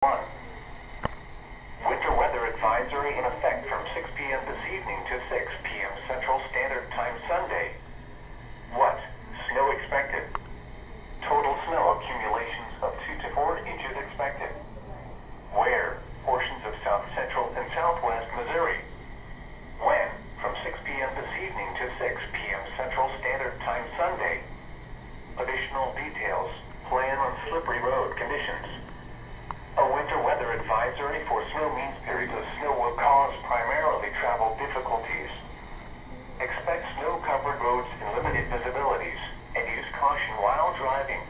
1. Winter weather advisory in effect from 6 p.m. this evening to 6 p.m. Central Standard Time Sunday. What? Snow expected. Total snow accumulations of 2 to 4 inches expected. Where? Portions of south central and southwest Missouri. When? From 6 p.m. this evening to 6 p.m. Central Standard Time Sunday. Additional details. Plan on slippery road conditions. A winter weather advisory for snow means periods of snow will cause primarily travel difficulties. Expect snow-covered roads and limited visibilities, and use caution while driving.